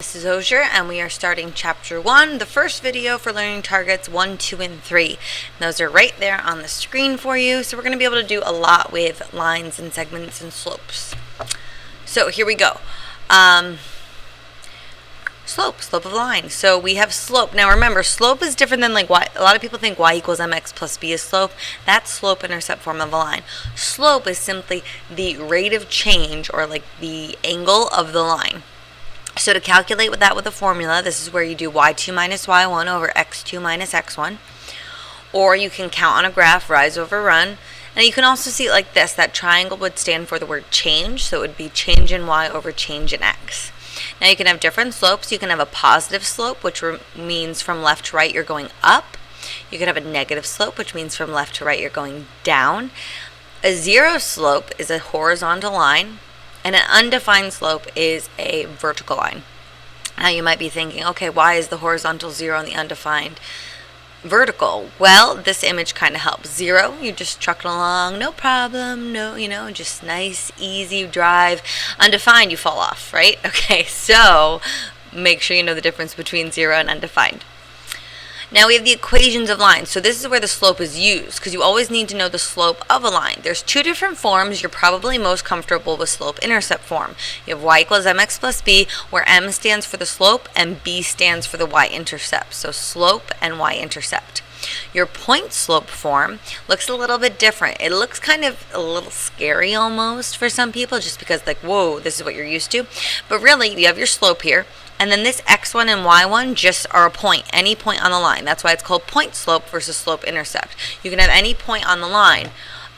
This is Osier, and we are starting Chapter 1, the first video for learning targets 1, 2, and 3. And those are right there on the screen for you, so we're going to be able to do a lot with lines and segments and slopes. So here we go. Slope of a line. So we have slope. Now remember, slope is different than like y. A lot of people think y equals mx plus b is slope. That's slope-intercept form of a line. Slope is simply the rate of change, or like the angle of the line. So to calculate that with a formula, this is where you do y2 minus y1 over x2 minus x1. Or you can count on a graph, rise over run. And you can also see it like this. That triangle would stand for the word change. So it would be change in y over change in x. Now you can have different slopes. You can have a positive slope, which means from left to right you're going up. You can have a negative slope, which means from left to right you're going down. A zero slope is a horizontal line. And an undefined slope is a vertical line. Now you might be thinking, okay, why is the horizontal 0 and the undefined vertical? Well, this image kind of helps. 0, you just truck it along, no problem, just nice, easy drive. Undefined, you fall off, right? Okay, so make sure you know the difference between 0 and undefined. Now we have the equations of lines. So this is where the slope is used, because you always need to know the slope of a line. There's two different forms. You're probably most comfortable with slope-intercept form. You have y equals mx plus b, where m stands for the slope and b stands for the y-intercept. So slope and y-intercept. Your point slope form looks a little bit different. It looks kind of a little scary almost for some people, just because like, whoa, this is what you're used to. But really, you have your slope here. And then this x1 and y1 just are a point, any point on the line. That's why it's called point slope versus slope intercept. You can have any point on the line,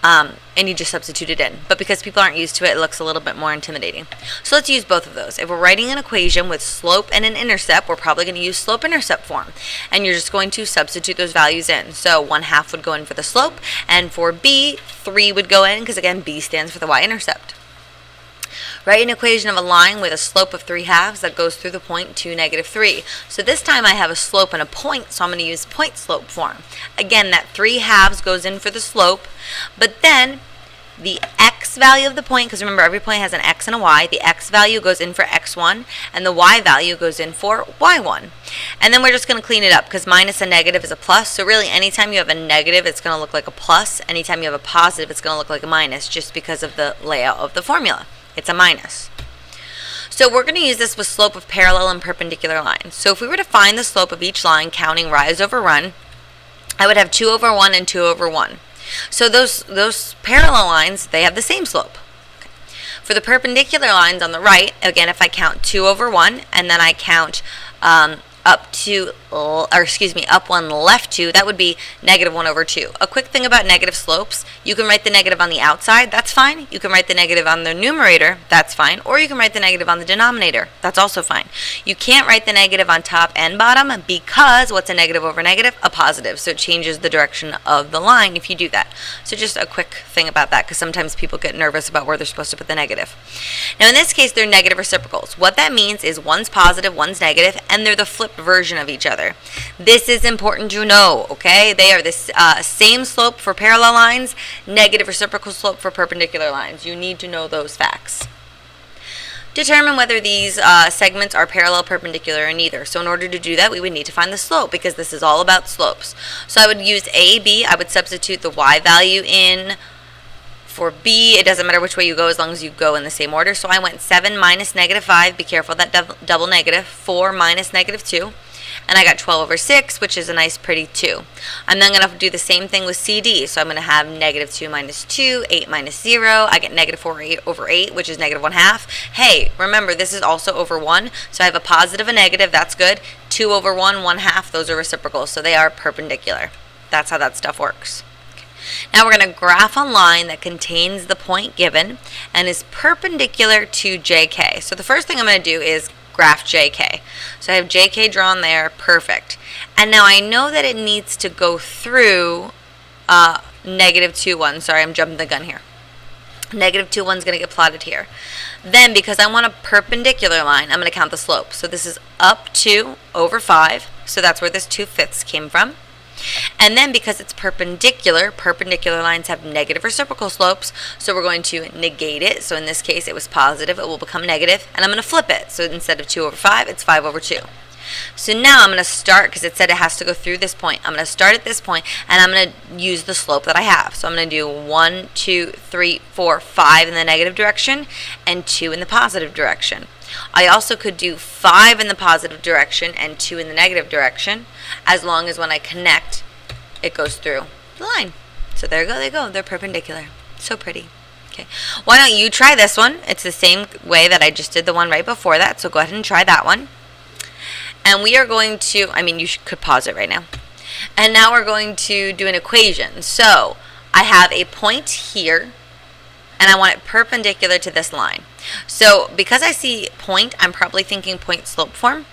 and you just substitute it in. But because people aren't used to it, it looks a little bit more intimidating. So let's use both of those. If we're writing an equation with slope and an intercept, we're probably going to use slope-intercept form. And you're just going to substitute those values in. So 1/2 would go in for the slope, and for b, 3 would go in, because again, b stands for the y-intercept. Write an equation of a line with a slope of 3/2 that goes through the point 2, -3. So this time I have a slope and a point, so I'm going to use point slope form. Again, that 3/2 goes in for the slope, but then the x value of the point, because remember every point has an x and a y, the x value goes in for x1, and the y value goes in for y1. And then we're just going to clean it up, because minus a negative is a plus, so really anytime you have a negative, it's going to look like a plus. Anytime you have a positive, it's going to look like a minus, just because of the layout of the formula. It's a minus. So we're going to use this with slope of parallel and perpendicular lines. So if we were to find the slope of each line counting rise over run, I would have 2 over 1 and 2 over 1. So those parallel lines, they have the same slope. Okay. For the perpendicular lines on the right, again, if I count 2 over 1 and then I count up 1, left 2, that would be -1 over 2. A quick thing about negative slopes, you can write the negative on the outside, that's fine. You can write the negative on the numerator, that's fine. Or you can write the negative on the denominator, that's also fine. You can't write the negative on top and bottom, because what's a negative over negative? A positive. So it changes the direction of the line if you do that. So just a quick thing about that, because sometimes people get nervous about where they're supposed to put the negative. Now in this case, they're negative reciprocals. What that means is one's positive, one's negative, and they're the flipped version of each other. This is important to know, okay? They are the same slope for parallel lines, negative reciprocal slope for perpendicular lines. You need to know those facts. Determine whether these segments are parallel, perpendicular, or neither. So in order to do that, we would need to find the slope, because this is all about slopes. So I would use AB. I would substitute the y value in. For b, it doesn't matter which way you go as long as you go in the same order. So I went 7 minus -5. Be careful of that double negative. 4 minus -2. And I got 12 over 6, which is a nice pretty 2. I'm then going to do the same thing with CD. So I'm going to have -2 minus 2, 8 minus 0. I get -4 over 8, which is -1/2. Hey, remember, this is also over 1. So I have a positive and negative. That's good. 2 over 1, 1/2. Those are reciprocals. So they are perpendicular. That's how that stuff works. Now we're going to graph a line that contains the point given and is perpendicular to JK. So the first thing I'm going to do is graph JK. So I have JK drawn there, perfect. And now I know that it needs to go through -2, 1. Sorry, I'm jumping the gun here. -2, 1 is going to get plotted here. Then because I want a perpendicular line, I'm going to count the slope. So this is up 2 over 5. So that's where this 2/5 came from. And then because it's perpendicular, perpendicular lines have negative reciprocal slopes, so we're going to negate it. So in this case, it was positive, it will become negative, and I'm going to flip it. So instead of 2 over 5, it's 5 over 2. So now I'm going to start, because it said it has to go through this point. I'm going to start at this point, and I'm going to use the slope that I have. So I'm going to do 1, 2, 3, 4, 5 in the negative direction, and 2 in the positive direction. I also could do 5 in the positive direction and 2 in the negative direction, as long as when I connect, it goes through the line. So there they go. They're perpendicular. So pretty. Okay. Why don't you try this one? It's the same way that I just did the one right before that, so go ahead and try that one. And we are going to, you could pause it right now. And now we're going to do an equation. So I have a point here, and I want it perpendicular to this line. So because I see point, I'm probably thinking point slope form.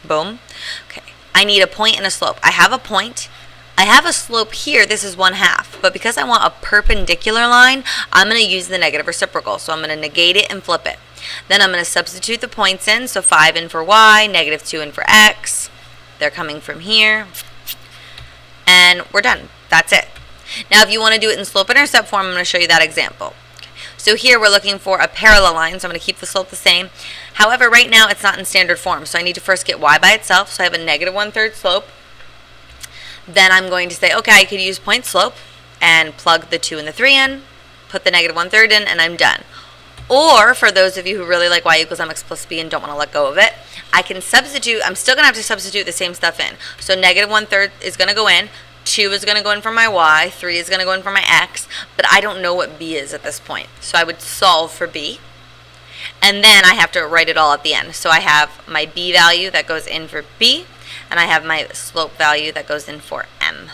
Boom. Okay. I need a point and a slope. I have a point. I have a slope here. This is 1/2. But because I want a perpendicular line, I'm going to use the negative reciprocal. So I'm going to negate it and flip it. Then I'm going to substitute the points in. So 5 in for y, negative 2 in for x. They're coming from here. And we're done. That's it. Now if you want to do it in slope-intercept form, I'm going to show you that example. So here we're looking for a parallel line, so I'm going to keep the slope the same. However, right now it's not in standard form, so I need to first get y by itself. So I have a negative 1/3 slope. Then I'm going to say, okay, I could use point slope and plug the 2 and the 3 in, put the negative 1/3 in, and I'm done. Or for those of you who really like y equals mx plus b and don't want to let go of it, I can substitute. I'm still going to have to substitute the same stuff in. So negative 1/3 is going to go in. 2 is going to go in for my y, 3 is going to go in for my x, but I don't know what b is at this point. So I would solve for b, and then I have to write it all at the end. So I have my b value that goes in for b, and I have my slope value that goes in for m.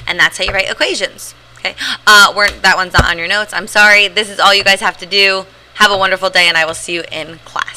And that's how you write equations. Okay, that one's not on your notes. I'm sorry. This is all you guys have to do. Have a wonderful day, and I will see you in class.